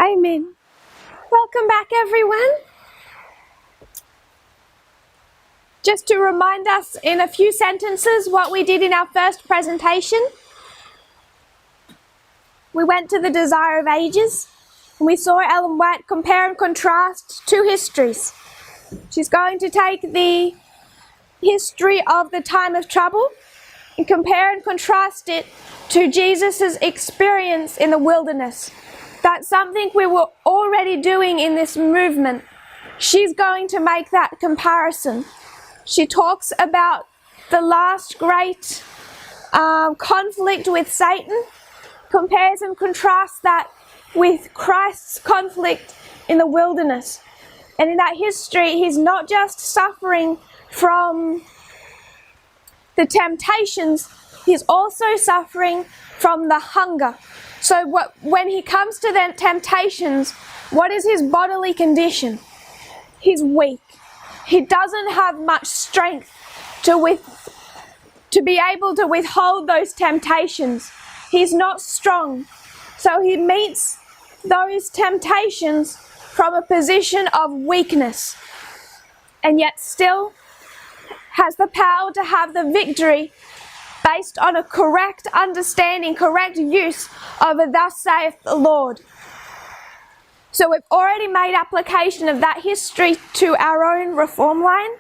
Amen. Welcome back, everyone. Just to remind us in a few sentences what we did in our first presentation. We went to the Desire of Ages and we saw Ellen White compare and contrast two histories. She's going to take the history of the time of trouble and compare and contrast it to Jesus' experience in the wilderness. That's something we were already doing in this movement. She's going to make that comparison. She talks about the last great conflict with Satan, compares and contrasts that with Christ's conflict in the wilderness. And in that history, he's not just suffering from the temptations, he's also suffering from the hunger. So when he comes to the temptations, what is his bodily condition? He's weak. He doesn't have much strength to be able to withhold those temptations. He's not strong. So he meets those temptations from a position of weakness, and yet still has the power to have the victory based on a correct understanding, correct use of a "thus saith the Lord." So we've already made application of that history to our own reform line.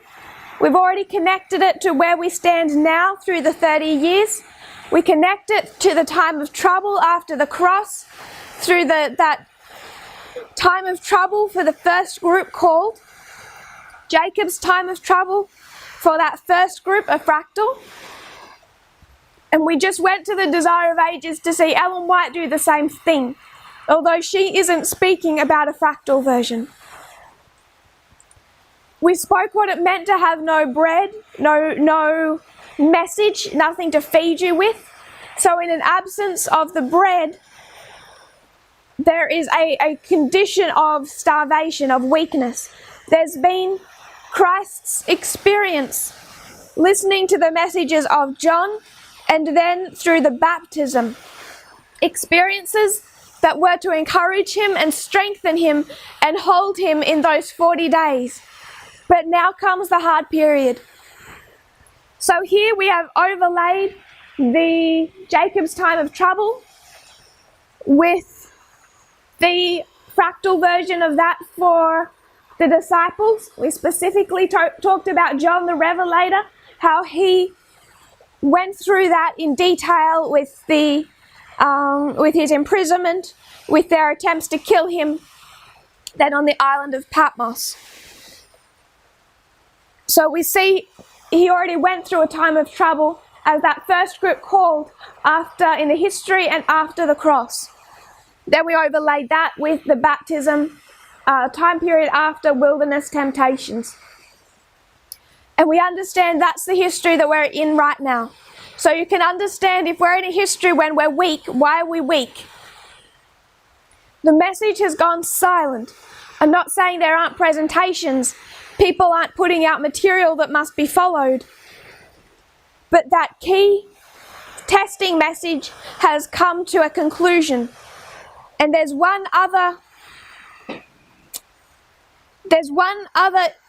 We've already connected it to where we stand now through the 30 years. We connect it to the time of trouble after the cross, through that time of trouble for the first group called Jacob's time of trouble, for that first group, a fractal. And we just went to the Desire of Ages to see Ellen White do the same thing, although she isn't speaking about a fractal version. We spoke what it meant to have no bread, no message, nothing to feed you with. So in an absence of the bread, there is a condition of starvation, of weakness. There's been Christ's experience listening to the messages of John, and then through the baptism, experiences that were to encourage him and strengthen him and hold him in those 40 days. But now comes the hard period. So here we have overlaid the Jacob's time of trouble with the fractal version of that for the disciples. We specifically talked about John the Revelator, how he went through that in detail with his imprisonment, with their attempts to kill him, then on the island of Patmos. So we see he already went through a time of trouble as that first group called after in the history and after the cross. Then we overlaid that with the baptism, time period after wilderness temptations. And we understand that's the history that we're in right now. So you can understand if we're in a history when we're weak, why are we weak? The message has gone silent. I'm not saying there aren't presentations. People aren't putting out material that must be followed. But that key testing message has come to a conclusion. And there's one other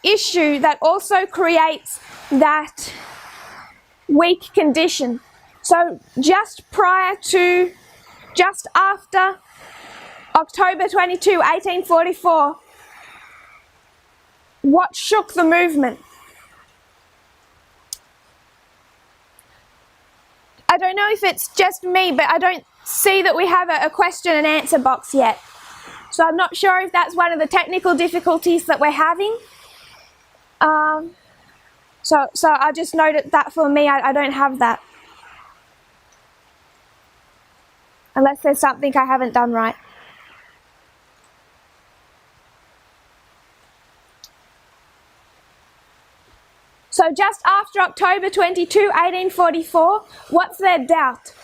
issue that also creates that weak condition. So just after October 22, 1844, what shook the movement? I don't know if it's just me, but I don't see that we have a question and answer box yet. So I'm not sure if that's one of the technical difficulties that we're having. So I'll just note that for me, I don't have that. Unless there's something I haven't done right. So just after October 22, 1844, what's their doubt?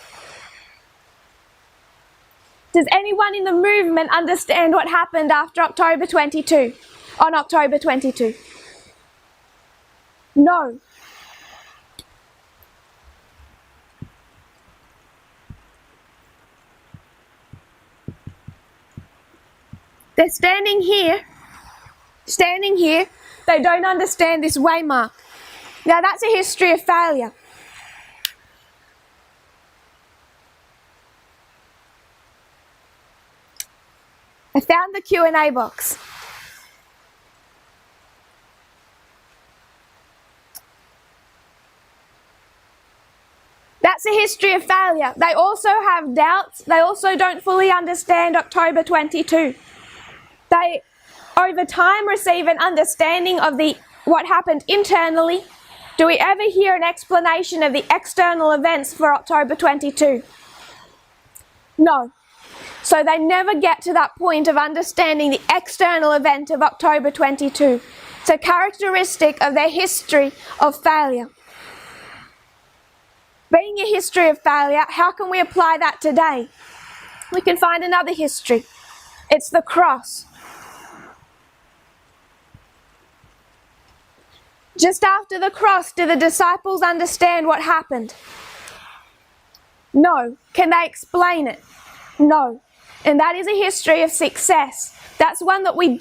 Does anyone in the movement understand what happened after October 22, on October 22? No. They're standing here, they don't understand this waymark. Now that's a history of failure. I found the Q&A box. That's a history of failure. They also have doubts. They also don't fully understand October 22. They, over time, receive an understanding of what happened internally. Do we ever hear an explanation of the external events for October 22? No. So they never get to that point of understanding the external event of October 22. It's a characteristic of their history of failure. Being a history of failure, how can we apply that today? We can find another history. It's the cross. Just after the cross, do the disciples understand what happened? No. Can they explain it? No. And that is a history of success. That's one that we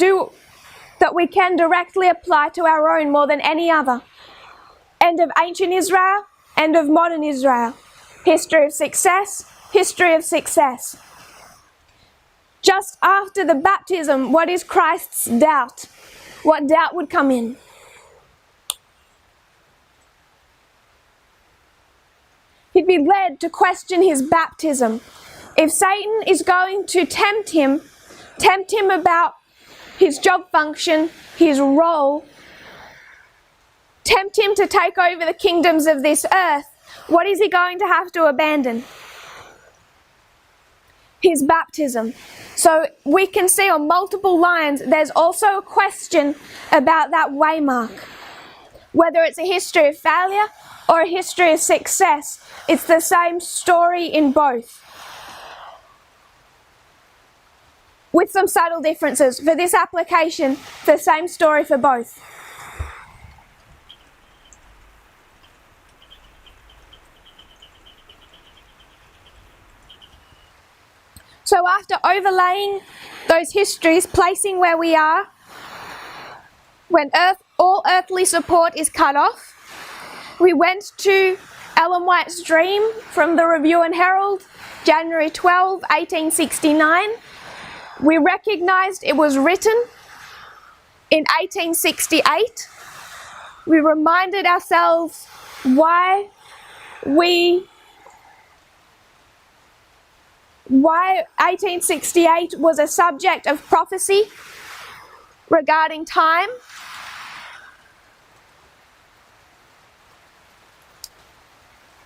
can directly apply to our own more than any other. End of ancient Israel, end of modern Israel. History of success, history of success. Just after the baptism, what is Christ's doubt? What doubt would come in? He'd be led to question his baptism. If Satan is going to tempt him about his job function, his role, tempt him to take over the kingdoms of this earth, what is he going to have to abandon? His baptism. So we can see on multiple lines there's also a question about that waymark. Whether it's a history of failure or a history of success, it's the same story in both. With some subtle differences. For this application, the same story for both. So after overlaying those histories, placing where we are, when all earthly support is cut off, we went to Ellen White's dream from the Review and Herald, January 12, 1869. We recognised it was written in 1868. We reminded ourselves why 1868 was a subject of prophecy regarding time.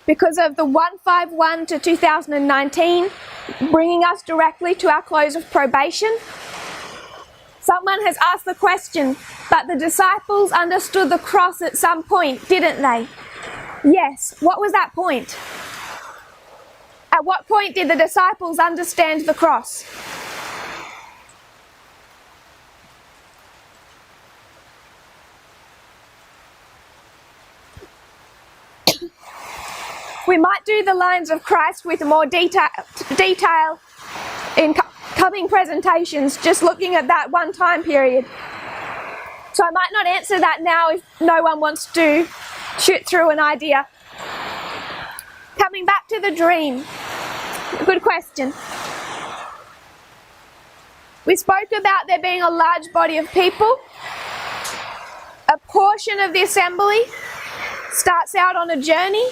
Because of the 151 to 2019, bringing us directly to our close of probation. Someone has asked the question, but the disciples understood the cross at some point, didn't they? Yes. What was that point? At what point did the disciples understand the cross? We might do the lines of Christ with more detail in coming presentations, just looking at that one time period. So I might not answer that now if no one wants to shoot through an idea. Coming back to the dream. Good question. We spoke about there being a large body of people. A portion of the assembly starts out on a journey.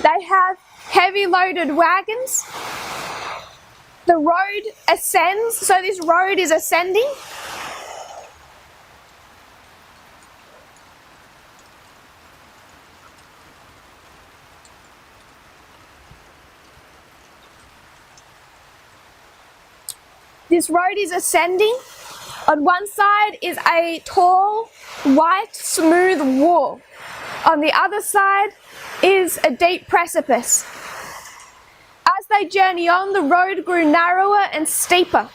They have heavy loaded wagons. The road ascends, so this road is ascending. This road is ascending. On one side is a tall, white, smooth wall. On the other side is a deep precipice. As they journey on, the road grew narrower and steeper.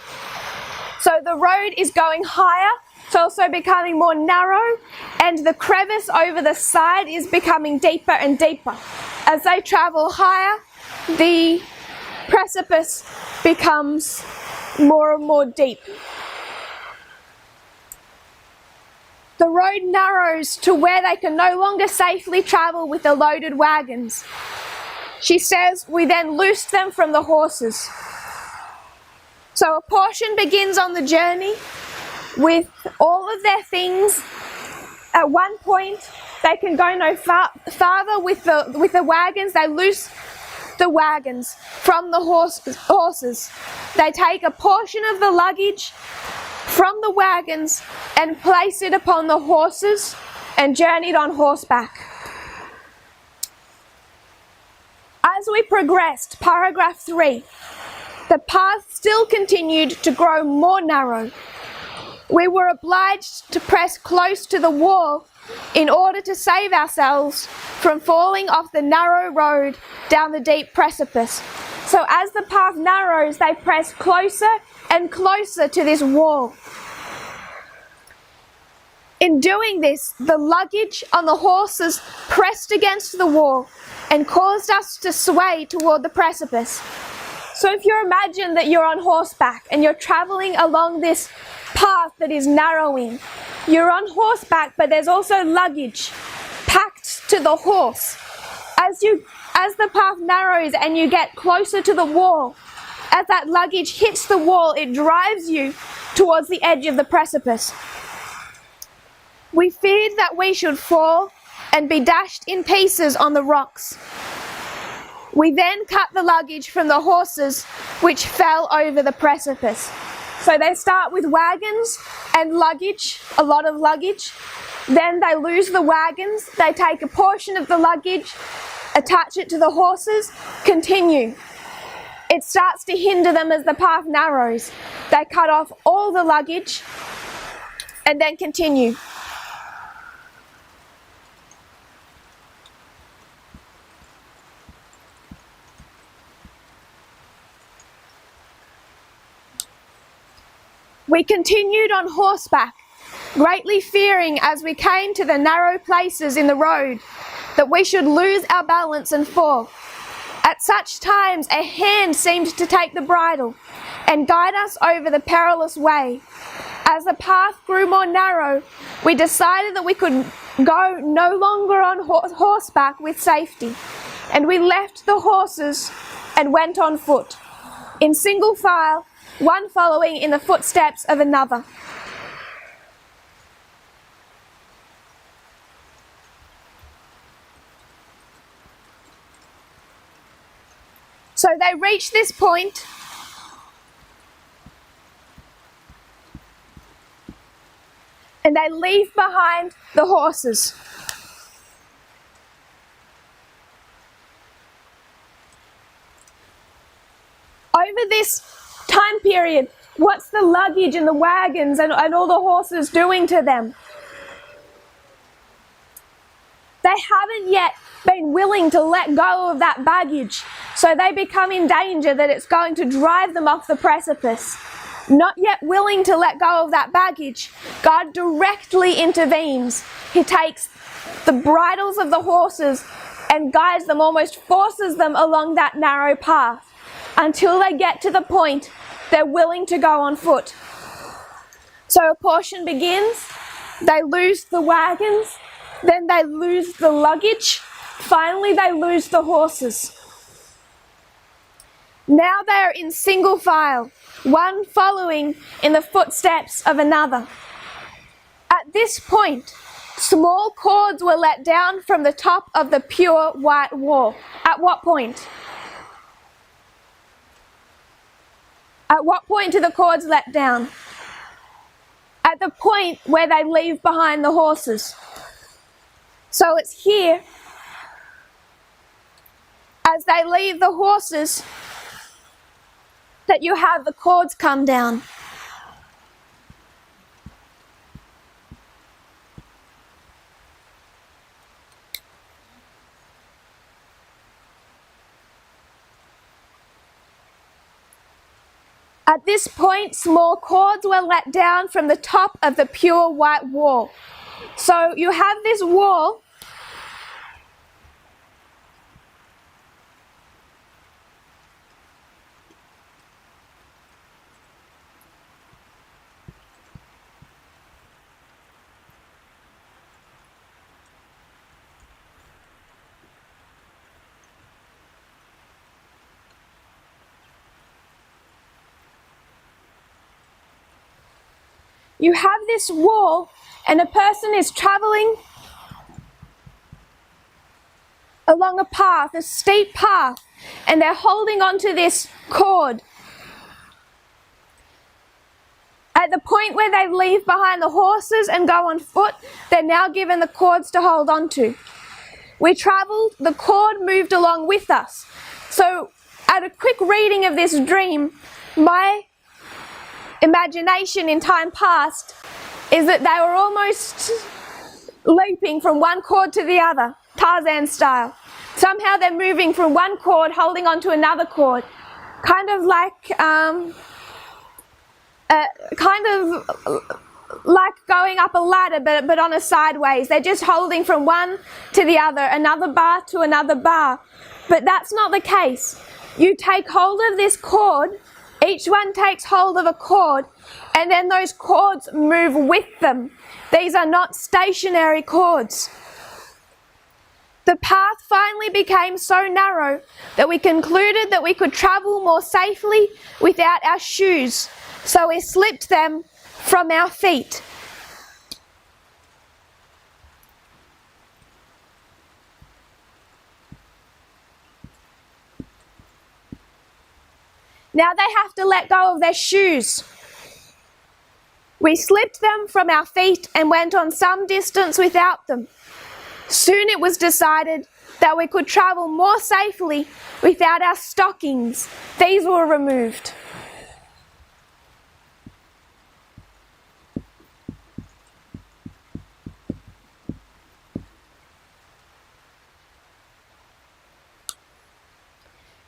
So the road is going higher, it's also becoming more narrow, and the crevice over the side is becoming deeper and deeper. As they travel higher, the precipice becomes more and more deep. The road narrows to where they can no longer safely travel with the loaded wagons. She says, we then loosed them from the horses. So a portion begins on the journey with all of their things. At one point, they can go no farther with the wagons. They loose the wagons from the horses. They take a portion of the luggage from the wagons and place it upon the horses and journeyed on horseback. As we progressed, paragraph 3, the path still continued to grow more narrow. We were obliged to press close to the wall in order to save ourselves from falling off the narrow road down the deep precipice. So as the path narrows, they press closer and closer to this wall. In doing this, the luggage on the horses pressed against the wall and caused us to sway toward the precipice. So if you imagine that you're on horseback and you're traveling along this path that is narrowing, you're on horseback, but there's also luggage packed to the horse. As the path narrows and you get closer to the wall, as that luggage hits the wall, it drives you towards the edge of the precipice. We feared that we should fall and be dashed in pieces on the rocks. We then cut the luggage from the horses, which fell over the precipice. So they start with wagons and luggage, a lot of luggage. Then they lose the wagons. They take a portion of the luggage, attach it to the horses, continue. It starts to hinder them as the path narrows. They cut off all the luggage and then continue. We continued on horseback, greatly fearing as we came to the narrow places in the road that we should lose our balance and fall. At such times a hand seemed to take the bridle and guide us over the perilous way. As the path grew more narrow, we decided that we could go no longer on horseback with safety, and we left the horses and went on foot, in single file, one following in the footsteps of another. So they reach this point, and they leave behind the horses. Over this time period, what's the luggage and the wagons and all the horses doing to them? They haven't yet been willing to let go of that baggage, so they become in danger that it's going to drive them off the precipice. Not yet willing to let go of that baggage, God directly intervenes. He takes the bridles of the horses and guides them, almost forces them along that narrow path until they get to the point they're willing to go on foot. So a portion begins, they lose the wagons, then they lose the luggage, finally they lose the horses. Now they are in single file, one following in the footsteps of another. At this point, small cords were let down from the top of the pure white wall. At what point? At what point do the cords let down? At the point where they leave behind the horses. So it's here, as they leave the horses, that you have the cords come down. At this point, small cords were let down from the top of the pure white wall. So you have this wall. you have this wall and a person is traveling along a path, a steep path, and they're holding onto this cord. At the point where they leave behind the horses and go on foot, they're now given the cords to hold onto. We travelled, the cord moved along with us. So at a quick reading of this dream, my imagination in time past is that they were almost leaping from one cord to the other, Tarzan style. Somehow they're moving from one cord, holding onto another cord, kind of like going up a ladder, but on a sideways. They're just holding from one to the other, another bar to another bar. But that's not the case. You take hold of this cord, each one takes hold of a cord, and then those cords move with them. These are not stationary cords. The path finally became so narrow that we concluded that we could travel more safely without our shoes, so we slipped them from our feet. Now they have to let go of their shoes. We slipped them from our feet and went on some distance without them. Soon it was decided that we could travel more safely without our stockings. These were removed.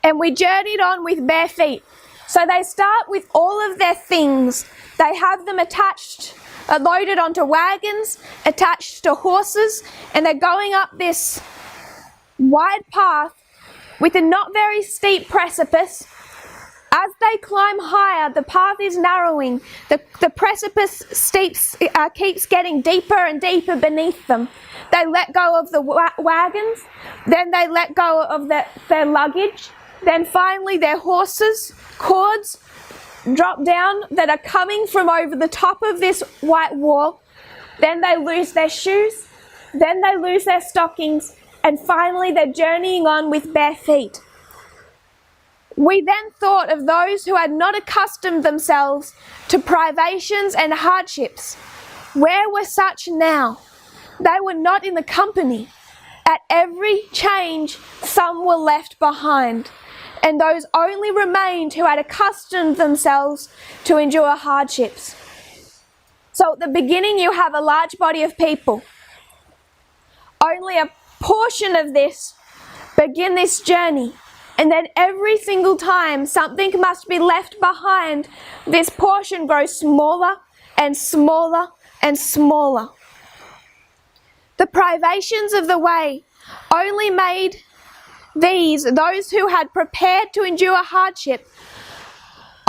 And we journeyed on with bare feet. So they start with all of their things. They have them attached, loaded onto wagons, attached to horses, and they're going up this wide path with a not very steep precipice. As they climb higher, the path is narrowing. The precipice keeps getting deeper and deeper beneath them. They let go of the wagons, then they let go of their luggage. Then finally their horses' cords drop down that are coming from over the top of this white wall. Then they lose their shoes. Then they lose their stockings. And finally they're journeying on with bare feet. We then thought of those who had not accustomed themselves to privations and hardships. Where were such now? They were not in the company. At every change, some were left behind, and those only remained who had accustomed themselves to endure hardships. So at the beginning you have a large body of people. Only a portion of this begin this journey, and then every single time something must be left behind, this portion grows smaller and smaller and smaller. The privations of the way only made those who had prepared to endure hardship,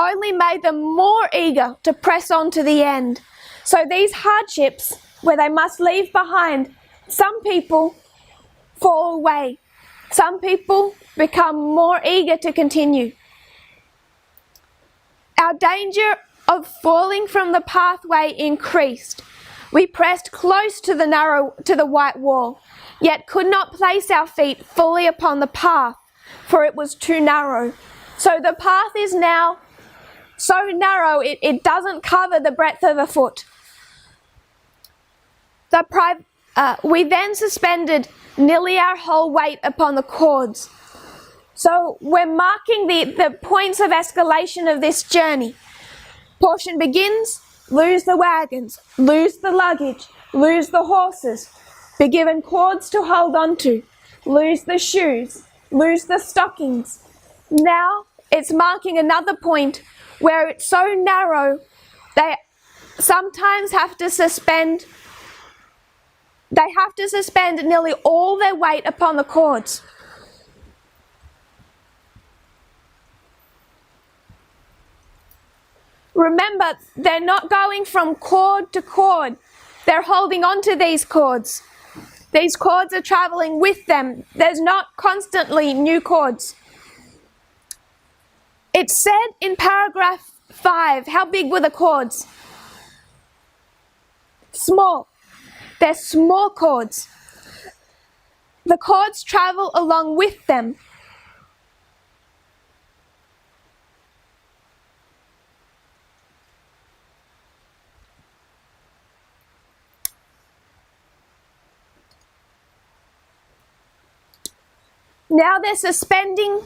only made them more eager to press on to the end. So these hardships, where they must leave behind, some people fall away. Some people become more eager to continue. Our danger of falling from the pathway increased. We pressed close to the white wall, yet could not place our feet fully upon the path, for it was too narrow. So the path is now so narrow it doesn't cover the breadth of a foot. We then suspended nearly our whole weight upon the cords. So we're marking the points of escalation of this journey. Portion begins, lose the wagons, lose the luggage, lose the horses, be given cords to hold on to, lose the shoes, lose the stockings. Now it's marking another point where it's so narrow they sometimes have to suspend nearly all their weight upon the cords. Remember, they're not going from cord to cord. They're holding on to these cords. These cords are traveling with them. There's not constantly new cords. It said in paragraph 5, how big were the cords? Small. They're small cords. The cords travel along with them. Now they're suspending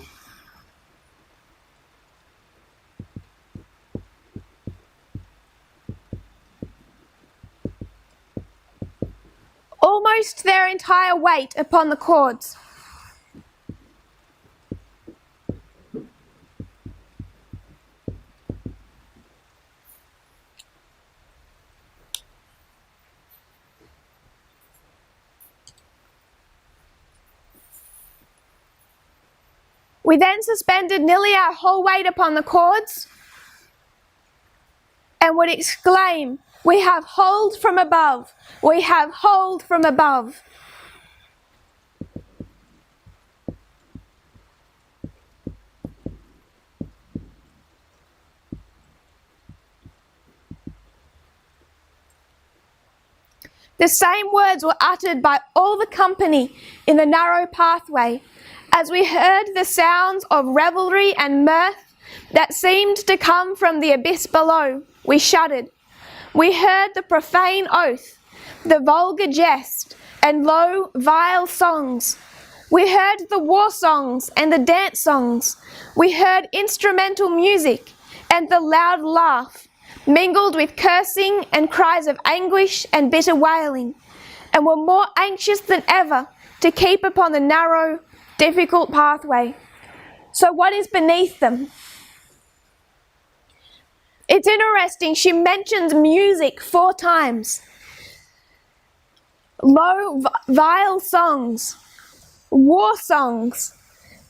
almost their entire weight upon the cords. We then suspended nearly our whole weight upon the cords and would exclaim, "We have hold from above! We have hold from above!" The same words were uttered by all the company in the narrow pathway, as we heard the sounds of revelry and mirth that seemed to come from the abyss below. We shuddered. We heard the profane oath, the vulgar jest, and low, vile songs. We heard the war songs and the dance songs. We heard instrumental music and the loud laugh, mingled with cursing and cries of anguish and bitter wailing, and were more anxious than ever to keep upon the narrow, difficult pathway. So what is beneath them? It's interesting, she mentions music 4 times. Low, vile songs, war songs,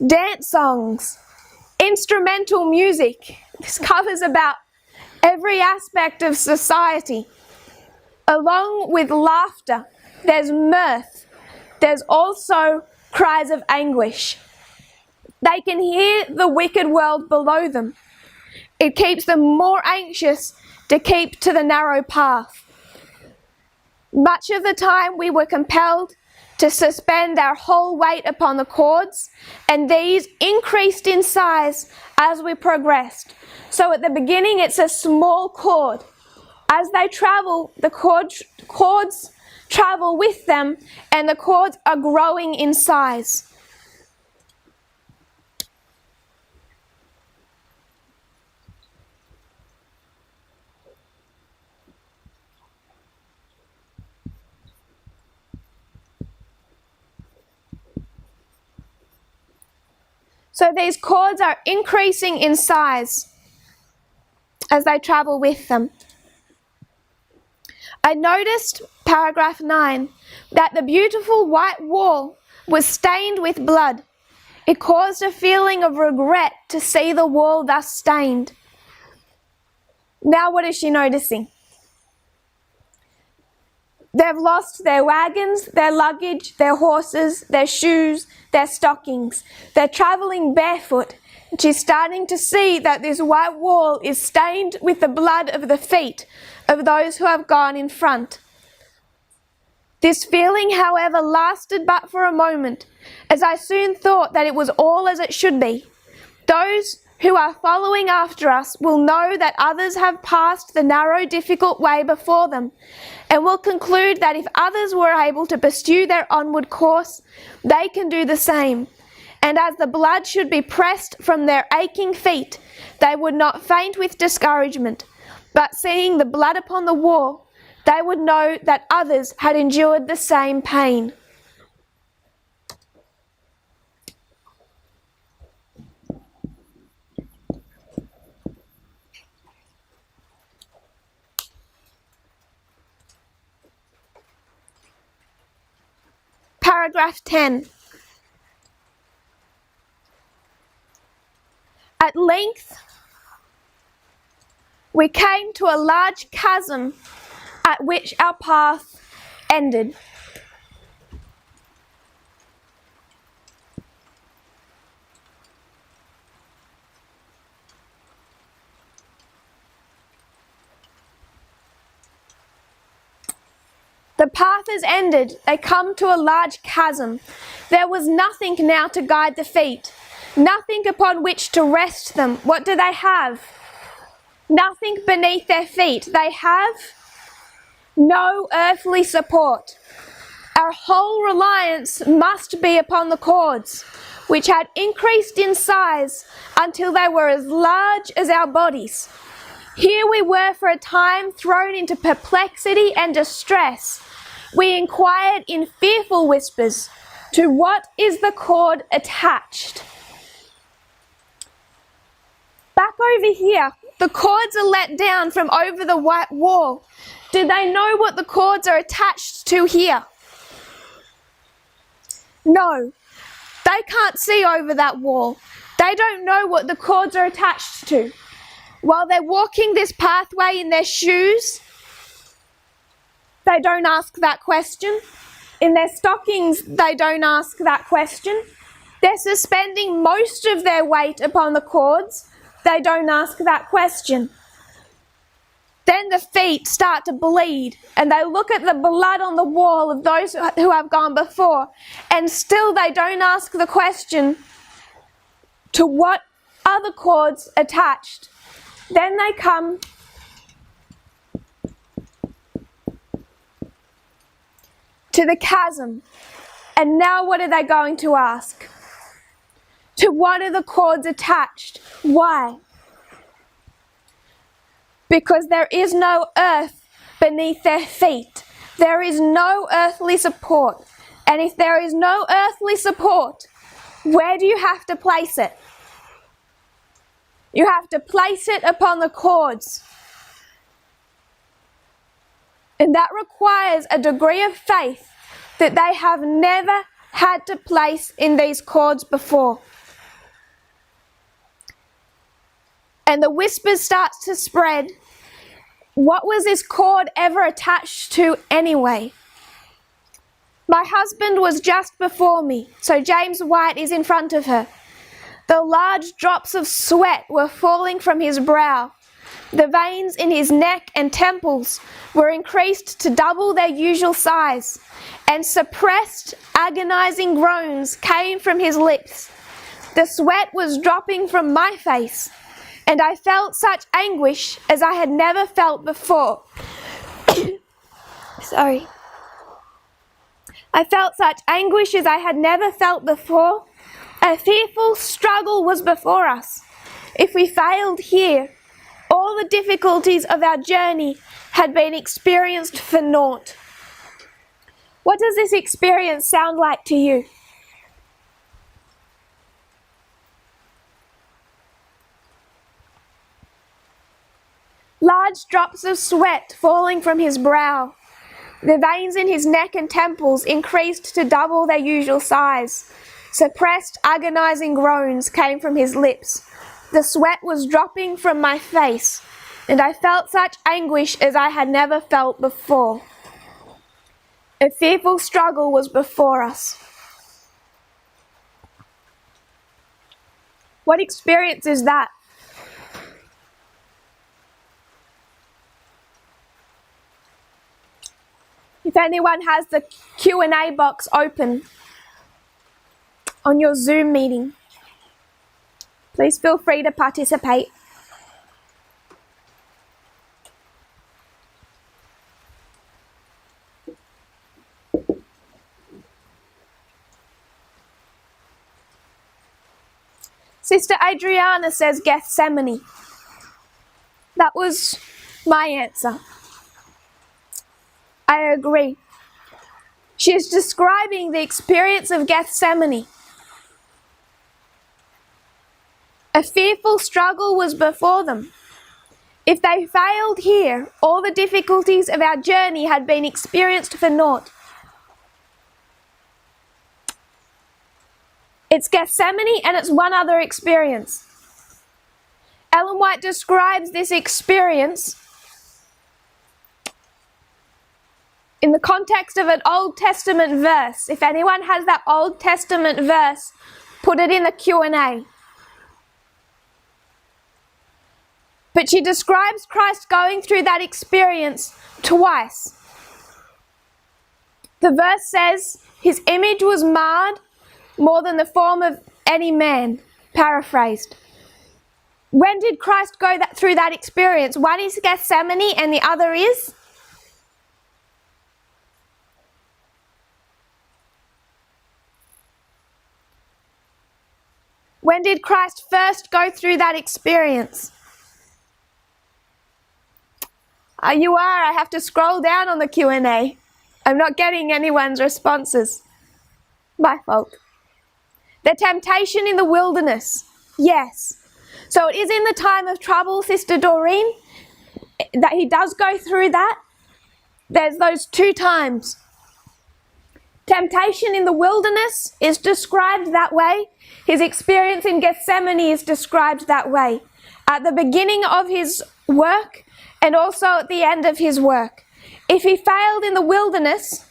dance songs, instrumental music. This covers about every aspect of society. Along with laughter, there's mirth. There's also cries of anguish. They can hear the wicked world below them. It keeps them more anxious to keep to the narrow path. Much of the time we were compelled to suspend our whole weight upon the cords, and these increased in size as we progressed. So at the beginning it's a small cord. As they travel, the cords travel with them, and the cords are growing in size. So these cords are increasing in size as they travel with them. I noticed, paragraph 9, that the beautiful white wall was stained with blood. It caused a feeling of regret to see the wall thus stained. Now what is she noticing? They've lost their wagons, their luggage, their horses, their shoes, their stockings. They're travelling barefoot. She's starting to see that this white wall is stained with the blood of the feet of those who have gone in front. This feeling, however, lasted but for a moment, as I soon thought that it was all as it should be. Those who are following after us will know that others have passed the narrow, difficult way before them, and will conclude that if others were able to pursue their onward course, they can do the same. And as the blood should be pressed from their aching feet, they would not faint with discouragement, but seeing the blood upon the wall, they would know that others had endured the same pain. Paragraph 10. At length, we came to a large chasm at which our path ended. The path is ended. They come to a large chasm. There was nothing now to guide the feet, nothing upon which to rest them. What do they have? Nothing beneath their feet. They have no earthly support. Our whole reliance must be upon the cords, which had increased in size until they were as large as our bodies. Here we were for a time thrown into perplexity and distress. We inquired in fearful whispers, to what is the cord attached? Back over here, the cords are let down from over the white wall. Do they know what the cords are attached to here? No, they can't see over that wall. They don't know what the cords are attached to. While they're walking this pathway in their shoes, they don't ask that question. In their stockings, they don't ask that question. They're suspending most of their weight upon the cords. They don't ask that question. Then the feet start to bleed, and they look at the blood on the wall of those who have gone before, and still they don't ask the question, to what are the cords attached? Then they come to the chasm, and now what are they going to ask? To what are the cords attached? Why? Because there is no earth beneath their feet. There is no earthly support. And if there is no earthly support, where do you have to place it? You have to place it upon the cords. And that requires a degree of faith that they have never had to place in these cords before. And the whispers start to spread. What was this cord ever attached to anyway? My husband was just before me, so James White is in front of her. The large drops of sweat were falling from his brow. The veins in his neck and temples were increased to double their usual size, and suppressed, agonizing groans came from his lips. The sweat was dropping from my face, and I felt such anguish as I had never felt before. Sorry. I felt such anguish as I had never felt before. A fearful struggle was before us. If we failed here, all the difficulties of our journey had been experienced for naught. What does this experience sound like to you? Large drops of sweat falling from his brow. The veins in his neck and temples increased to double their usual size. Suppressed, agonizing groans came from his lips. The sweat was dropping from my face, and I felt such anguish as I had never felt before. A fearful struggle was before us. What experience is that? If anyone has the Q&A box open on your Zoom meeting, please feel free to participate. Sister Adriana says Gethsemane. That was my answer. I agree. She is describing the experience of Gethsemane. A fearful struggle was before them. If they failed here, all the difficulties of our journey had been experienced for naught. It's Gethsemane and it's one other experience. Ellen White describes this experience in the context of an Old Testament verse. If anyone has that Old Testament verse, put it in the Q&A. But she describes Christ going through that experience twice. The verse says, his image was marred more than the form of any man. Paraphrased. When did Christ go through that experience? One is Gethsemane and the other is? When did Christ first go through that experience? You are. I have to scroll down on the Q&A. I'm not getting anyone's responses. My fault. The temptation in the wilderness. Yes. So it is in the time of trouble, Sister Doreen, that he does go through that. There's those two times. Temptation in the wilderness is described that way. His experience in Gethsemane is described that way. At the beginning of his work and also at the end of his work. If he failed in the wilderness,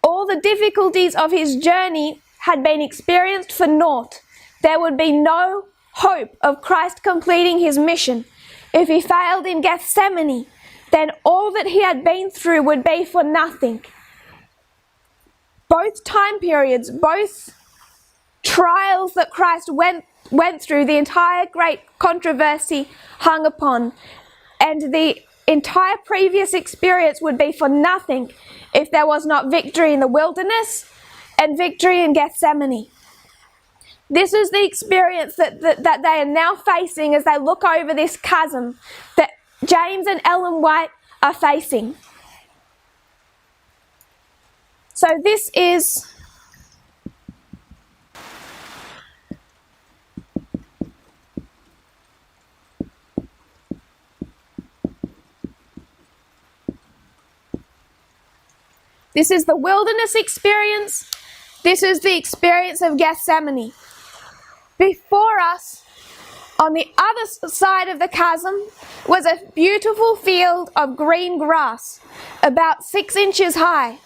all the difficulties of his journey had been experienced for naught. There would be no hope of Christ completing his mission. If he failed in Gethsemane, then all that he had been through would be for nothing. Both time periods, both trials that Christ went through, the entire great controversy hung upon, and the entire previous experience would be for nothing if there was not victory in the wilderness and victory in Gethsemane. This is the experience that they are now facing as they look over this chasm that James and Ellen White are facing. So this is the wilderness experience. This is the experience of Gethsemane. Before us, on the other side of the chasm, was a beautiful field of green grass, about 6 inches high.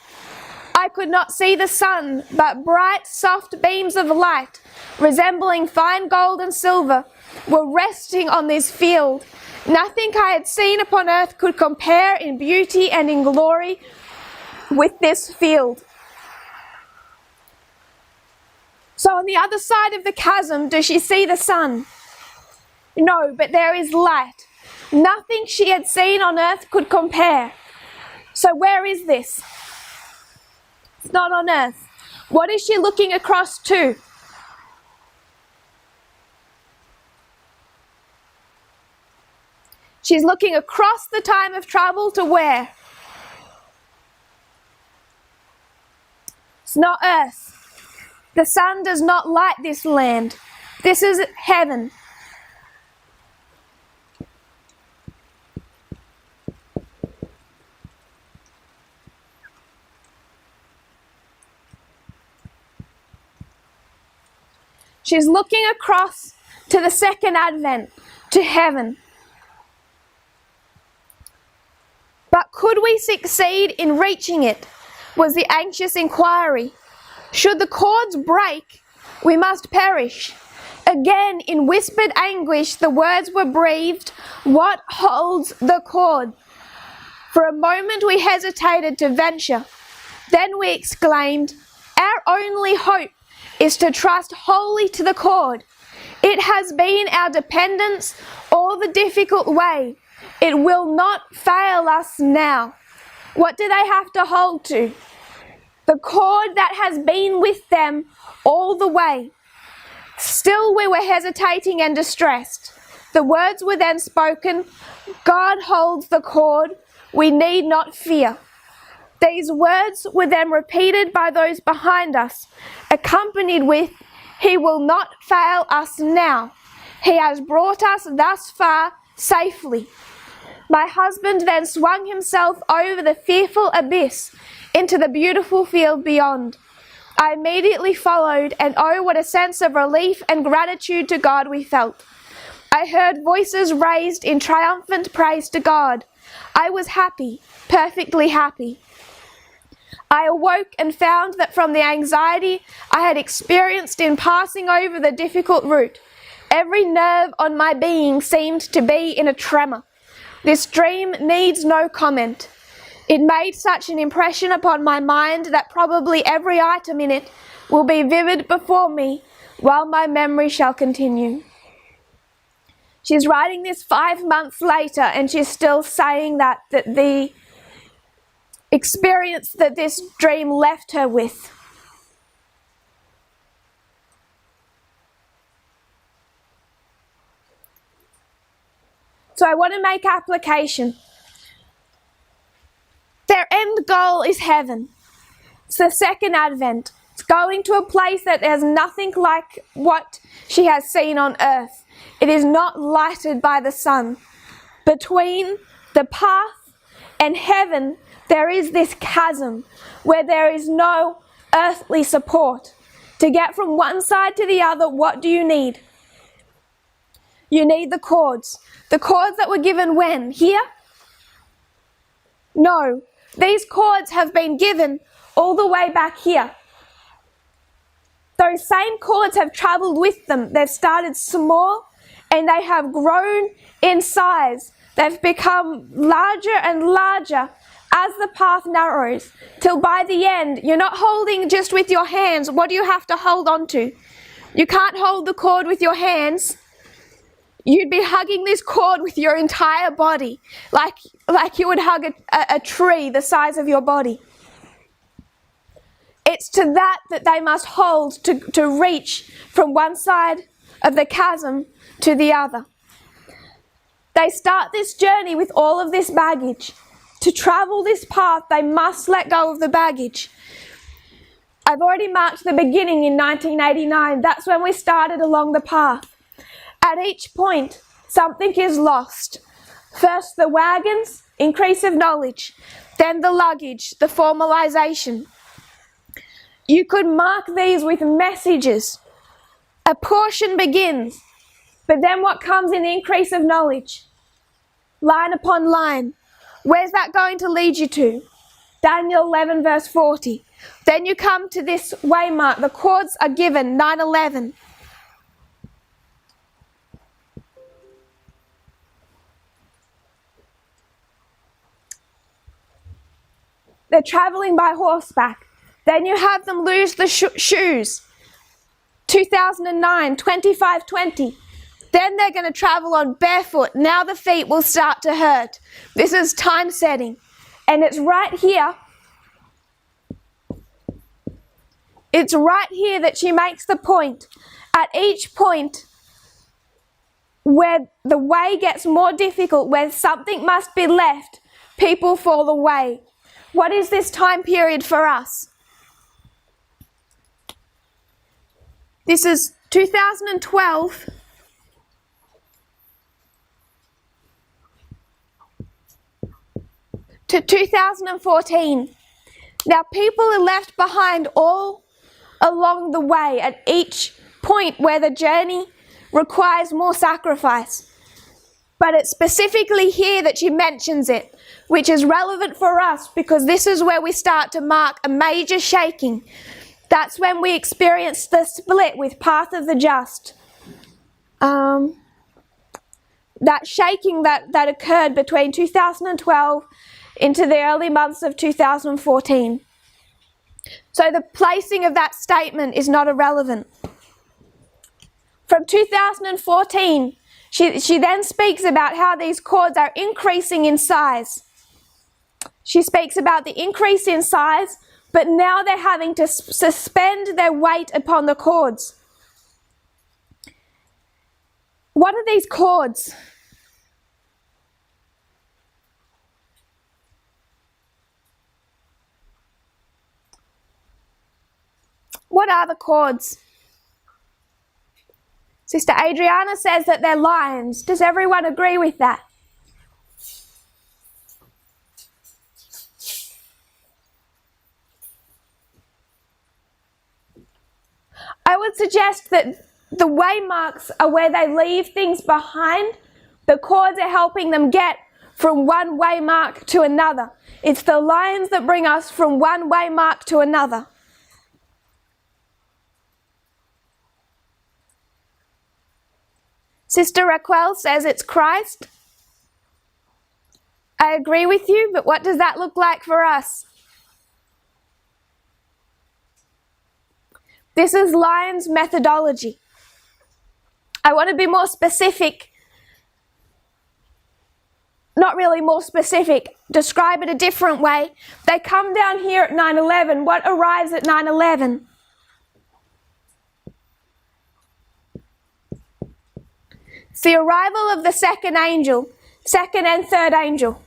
I could not see the sun, but bright, soft beams of light, resembling fine gold and silver, were resting on this field. Nothing I had seen upon earth could compare in beauty and in glory with this field. So on the other side of the chasm, does she see the sun? No, but there is light. Nothing she had seen on earth could compare. So where is this? It's not on earth. What is she looking across to? She's looking across the time of trouble to where? It's not earth. The sun does not light this land. This is heaven. She's looking across to the second advent, to heaven. But could we succeed in reaching it? Was the anxious inquiry. Should the cords break, we must perish. Again, in whispered anguish, the words were breathed, what holds the cord? For a moment we hesitated to venture. Then we exclaimed, our only hope is to trust wholly to the cord. It has been our dependence all the difficult way. It will not fail us now. What do they have to hold to? The cord that has been with them all the way. Still we were hesitating and distressed. The words were then spoken, God holds the cord, we need not fear. These words were then repeated by those behind us, accompanied with, He will not fail us now. He has brought us thus far safely. My husband then swung himself over the fearful abyss into the beautiful field beyond. I immediately followed, and oh, what a sense of relief and gratitude to God we felt. I heard voices raised in triumphant praise to God. I was happy, perfectly happy. I awoke and found that from the anxiety I had experienced in passing over the difficult route, every nerve on my being seemed to be in a tremor. This dream needs no comment. It made such an impression upon my mind that probably every item in it will be vivid before me while my memory shall continue. She's writing this 5 months later, and she's still saying that the experience that this dream left her with. So I want to make application. Their end goal is heaven. It's the second advent. It's going to a place that has nothing like what she has seen on earth. It is not lighted by the sun. Between the path and heaven, there is this chasm where there is no earthly support. To get from one side to the other, what do you need? You need the cords. The cords that were given when? Here? No. These cords have been given all the way back here. Those same cords have travelled with them. They've started small and they have grown in size. They've become larger and larger as the path narrows, till by the end, you're not holding just with your hands. What do you have to hold on to? You can't hold the cord with your hands. You'd be hugging this cord with your entire body, like you would hug a tree the size of your body. It's to that they must hold to reach from one side of the chasm to the other. They start this journey with all of this baggage. To travel this path, they must let go of the baggage. I've already marked the beginning in 1989. That's when we started along the path. At each point, something is lost. First the wagons, increase of knowledge. Then the luggage, the formalization. You could mark these with messages. A portion begins, but then what comes in increase of knowledge? Line upon line. Where's that going to lead you to? Daniel 11 verse 40. Then you come to this waymark. The cords are given, 9:11. They're traveling by horseback. Then you have them lose the shoes. 2009, 25:20. Then they're going to travel on barefoot. Now the feet will start to hurt. This is time setting. And it's right here. It's right here that she makes the point. At each point where the way gets more difficult, where something must be left, people fall away. What is this time period for us? This is 2012 to 2014. Now people are left behind all along the way at each point where the journey requires more sacrifice. But it's specifically here that she mentions it, which is relevant for us because this is where we start to mark a major shaking. That's when we experience the split with Path of the Just. That shaking that occurred between 2012 into the early months of 2014. So the placing of that statement is not irrelevant. From 2014, she then speaks about how these cords are increasing in size. She speaks about the increase in size, but now they're having to suspend their weight upon the cords. What are these cords? What are the cords? Sister Adriana says that they're lines. Does everyone agree with that? I would suggest that the waymarks are where they leave things behind. The cords are helping them get from one waymark to another. It's the lines that bring us from one waymark to another. Sister Raquel says it's Christ. I agree with you, but what does that look like for us? This is Lion's methodology. I want to be more specific. Not really more specific. Describe it a different way. They come down here at 9/11. What arrives at 9/11? It's the arrival of the second angel, second and third angel.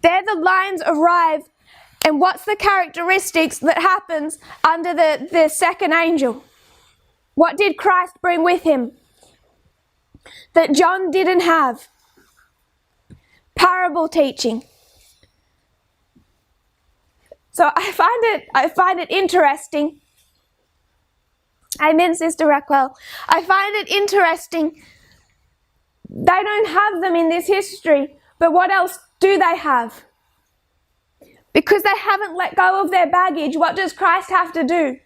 There the lions arrive, and what's the characteristics that happens under the second angel? What did Christ bring with him that John didn't have? Parable teaching. So I find it interesting. Amen, Sister Raquel. I find it interesting. They don't have them in this history, but what else do they have? Because they haven't let go of their baggage, what does Christ have to do?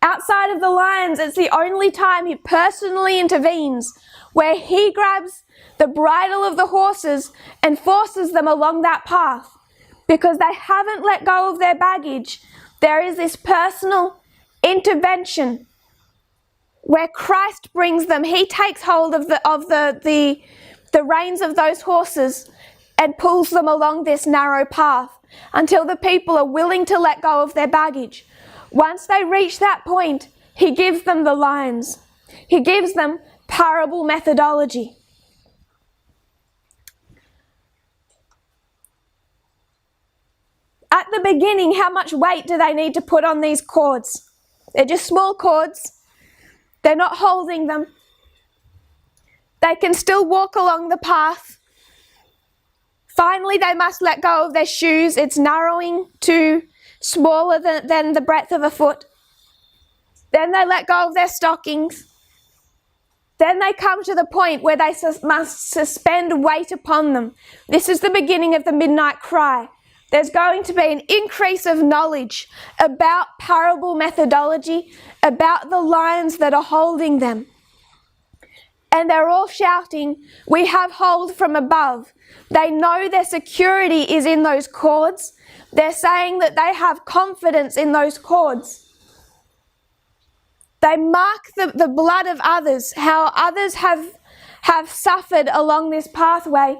Outside of the lions, it's the only time he personally intervenes, where he grabs the bridle of the horses and forces them along that path. Because they haven't let go of their baggage, there is this personal intervention where Christ brings them. He takes hold of the reins of those horses and pulls them along this narrow path until the people are willing to let go of their baggage. Once they reach that point, he gives them the lines. He gives them parable methodology. At the beginning, how much weight do they need to put on these cords? They're just small cords. They're not holding them. They can still walk along the path. Finally, they must let go of their shoes. It's narrowing to smaller than the breadth of a foot. Then they let go of their stockings. Then they come to the point where they must suspend weight upon them. This is the beginning of the midnight cry. There's going to be an increase of knowledge about parable methodology, about the lions that are holding them. And they're all shouting, "We have hold from above." They know their security is in those cords. They're saying that they have confidence in those cords. They mark the blood of others, how others have suffered along this pathway.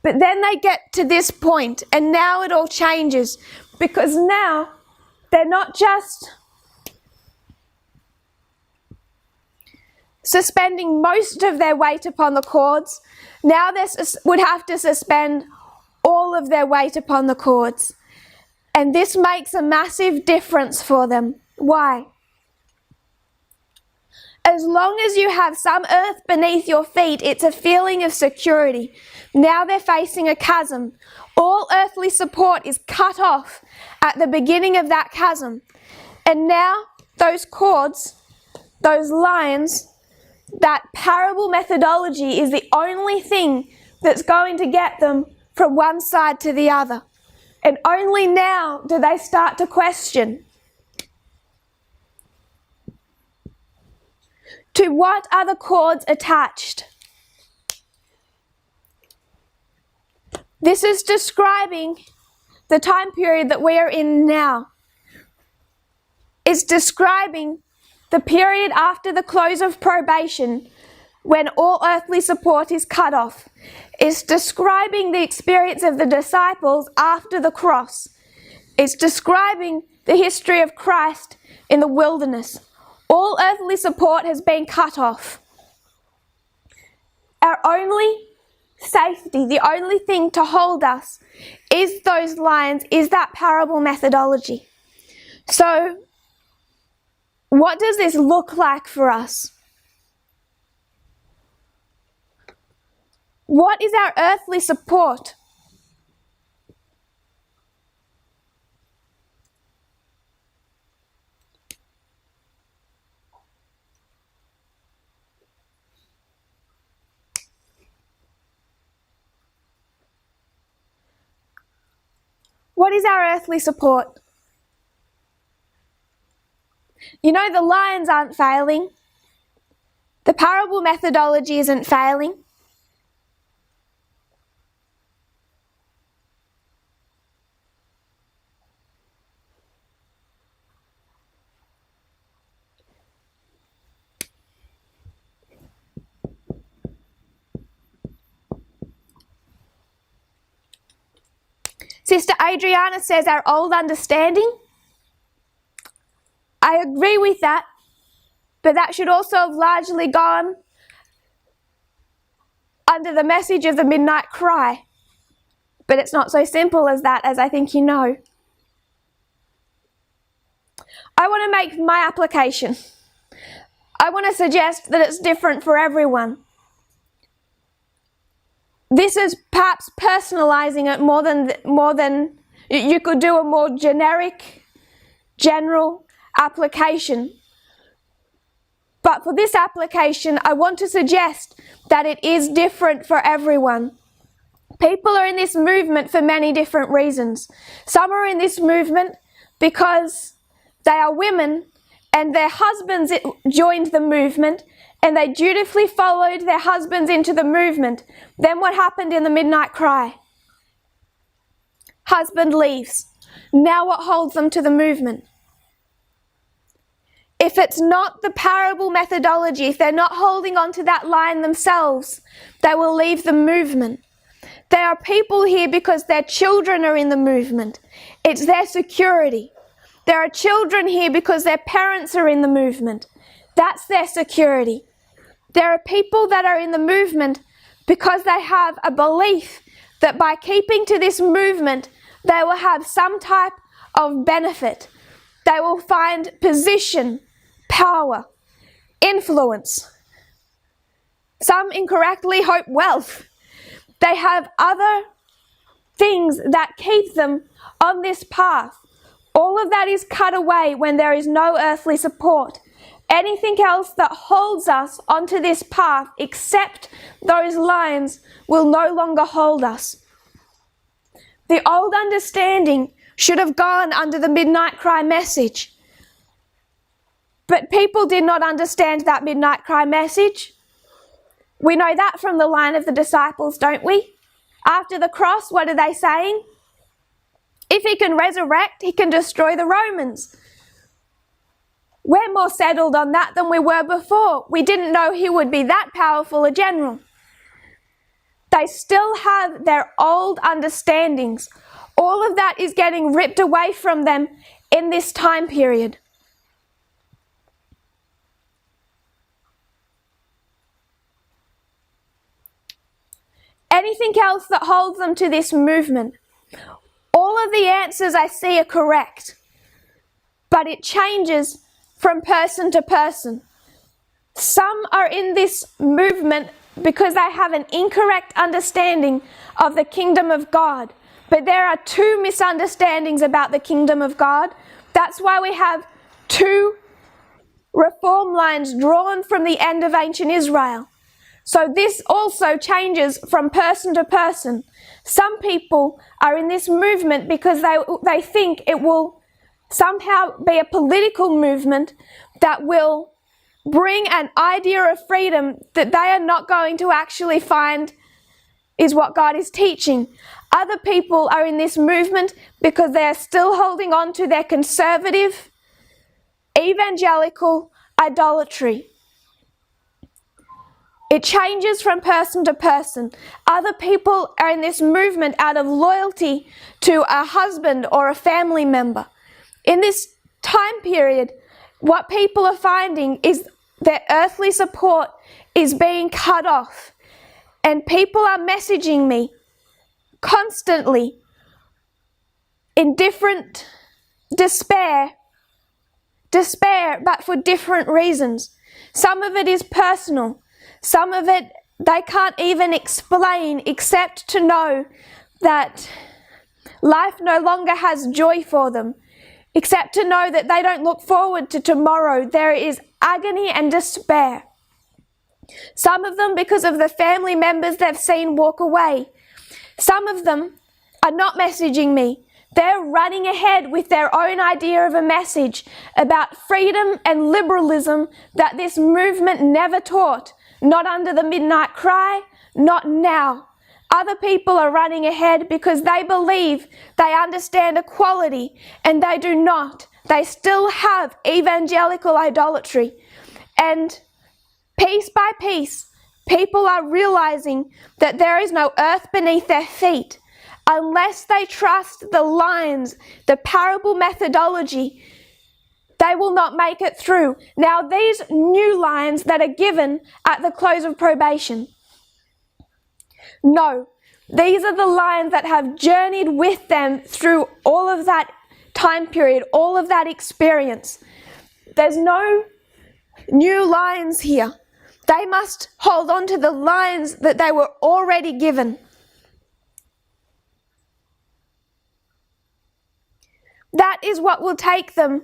But then they get to this point, and now it all changes, because now they're not just suspending most of their weight upon the cords. Now they would have to suspend all of their weight upon the cords. And this makes a massive difference for them. Why? As long as you have some earth beneath your feet, it's a feeling of security. Now they're facing a chasm. All earthly support is cut off at the beginning of that chasm. And now those cords, those lions, that parable methodology is the only thing that's going to get them from one side to the other. And only now do they start to question. To what are the cords attached? This is describing the time period that we are in now. It's describing the period after the close of probation, when all earthly support is cut off. It's describing the experience of the disciples after the cross. It's describing the history of Christ in the wilderness. All earthly support has been cut off. Our only safety, the only thing to hold us, is those lions, is that parable methodology. So, what does this look like for us? What is our earthly support? What is our earthly support? You know, the lions aren't failing. The parable methodology isn't failing. Sister Adriana says our old understanding. I agree with that, but that should also have largely gone under the message of the midnight cry. But it's not so simple as that, as I think you know. I want to make my application. I want to suggest that it's different for everyone. This is perhaps personalizing it more than you could do a more generic, general application. But for this application, I want to suggest that it is different for everyone. People are in this movement for many different reasons. Some are in this movement because they are women and their husbands joined the movement and they dutifully followed their husbands into the movement. Then what happened in the midnight cry? Husband leaves. Now what holds them to the movement? If it's not the parable methodology, if they're not holding on to that line themselves, they will leave the movement. There are people here because their children are in the movement. It's their security. There are children here because their parents are in the movement. That's their security. There are people that are in the movement because they have a belief that by keeping to this movement, they will have some type of benefit. They will find position, power, influence. Some incorrectly hope wealth. They have other things that keep them on this path. All of that is cut away when there is no earthly support. Anything else that holds us onto this path except those lines will no longer hold us. The old understanding should have gone under the midnight cry message. But people did not understand that midnight cry message. We know that from the line of the disciples, don't we? After the cross, what are they saying? If he can resurrect, he can destroy the Romans. We're more settled on that than we were before. We didn't know he would be that powerful a general. They still have their old understandings. All of that is getting ripped away from them in this time period. Anything else that holds them to this movement? All of the answers I see are correct, but it changes from person to person. Some are in this movement because they have an incorrect understanding of the kingdom of God. But there are two misunderstandings about the kingdom of God. That's why we have two reform lines drawn from the end of ancient Israel. So this also changes from person to person. Some people are in this movement because they think it will somehow be a political movement that will bring an idea of freedom that they are not going to actually find is what God is teaching. Other people are in this movement because they are still holding on to their conservative, evangelical idolatry. It changes from person to person. Other people are in this movement out of loyalty to a husband or a family member. In this time period, what people are finding is that earthly support is being cut off. And people are messaging me constantly in different despair, but for different reasons. Some of it is personal. Some of it they can't even explain except to know that life no longer has joy for them. Except to know that they don't look forward to tomorrow. There is agony and despair. Some of them because of the family members they've seen walk away. Some of them are not messaging me They're running ahead with their own idea of a message about freedom and liberalism that this movement never taught. Not under the midnight cry, not now. Other people are running ahead because they believe they understand equality, and they do not. They still have evangelical idolatry. And piece by piece, people are realizing that there is no earth beneath their feet unless they trust the lines, the parable methodology. They will not make it through. Now, these new lines that are given at the close of probation, no, these are the lines that have journeyed with them through all of that time period, all of that experience. There's no new lines here. They must hold on to the lines that they were already given. That is what will take them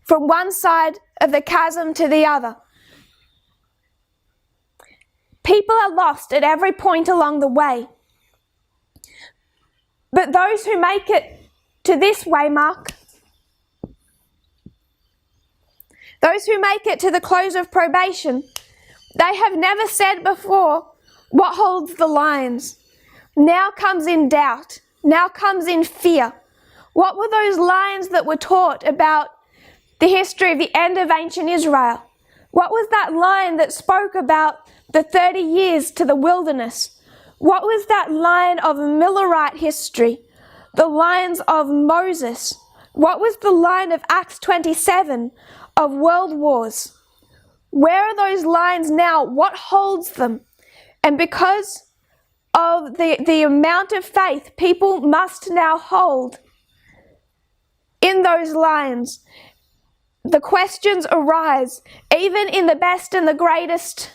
from one side of the chasm to the other. People are lost at every point along the way. But those who make it to this way, Mark, those who make it to the close of probation, they have never said before what holds the lines. Now comes in doubt. Now comes in fear. What were those lines that were taught about the history of the end of ancient Israel? What was that line that spoke about the 30 years to the wilderness? What was that line of Millerite history? The lines of Moses? What was the line of Acts 27 of world wars? Where are those lines now? What holds them? And because of the amount of faith people must now hold in those lines, the questions arise, even in the best and the greatest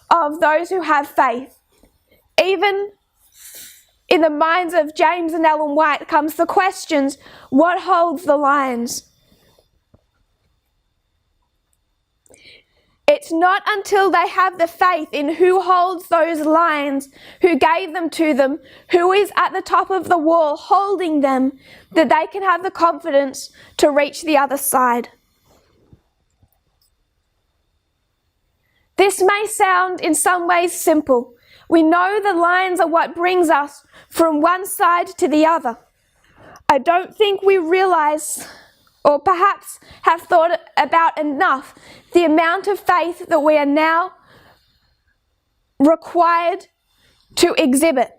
of those who have faith. Even in the minds of James and Ellen White comes the questions, what holds the lines? It's not until they have the faith in who holds those lines, who gave them to them, who is at the top of the wall holding them, that they can have the confidence to reach the other side. This may sound in some ways simple. We know the lines are what brings us from one side to the other. I don't think we realize, or perhaps have thought about enough, the amount of faith that we are now required to exhibit.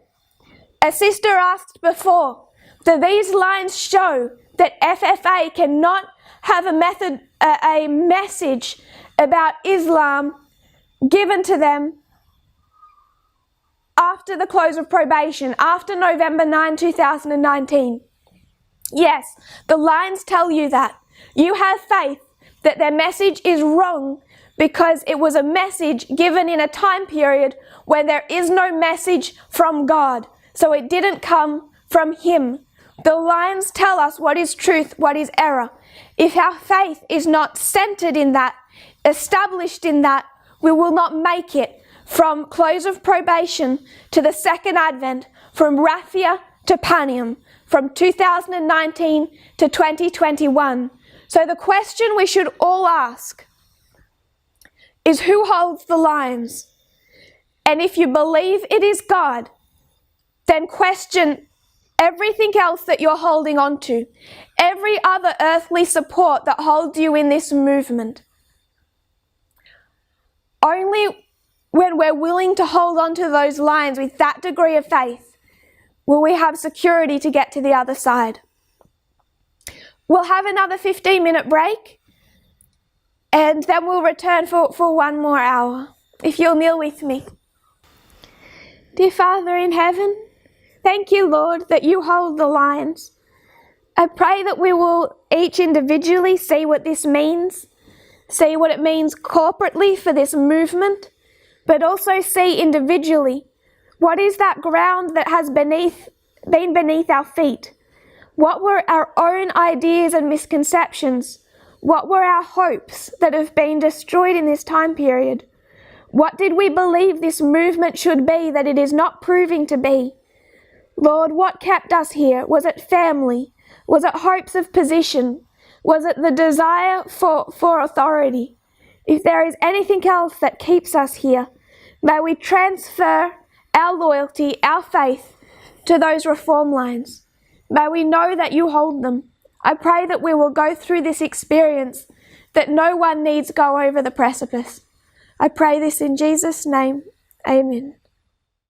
A sister asked before, do these lines show that FFA cannot have a message about Islam given to them after the close of probation, after November 9, 2019? Yes, the lines tell you that. You have faith that their message is wrong because it was a message given in a time period where there is no message from God. So it didn't come from Him. The lines tell us what is truth, what is error. If our faith is not centered in that, established in that, we will not make it from close of probation to the second advent, from Raphia to Panium, from 2019 to 2021. So the question we should all ask is, who holds the lines? And if you believe it is God, then question everything else that you're holding on to, every other earthly support that holds you in this movement. Only when we're willing to hold on to those lines with that degree of faith will we have security to get to the other side. We'll have another 15-minute break, and then we'll return for one more hour. If you'll kneel with me. Dear Father in heaven, thank you, Lord, that you hold the lines. I pray that we will each individually see what this means, see what it means corporately for this movement, but also see individually what is that ground that has been beneath our feet. What were our own ideas and misconceptions? What were our hopes that have been destroyed in this time period? What did we believe this movement should be that it is not proving to be? Lord, what kept us here? Was it family? Was it hopes of position? Was it the desire for authority? If there is anything else that keeps us here, may we transfer our loyalty, our faith to those reform lines. May we know that you hold them. I pray that we will go through this experience, that no one needs go over the precipice. I pray this in Jesus' name. Amen.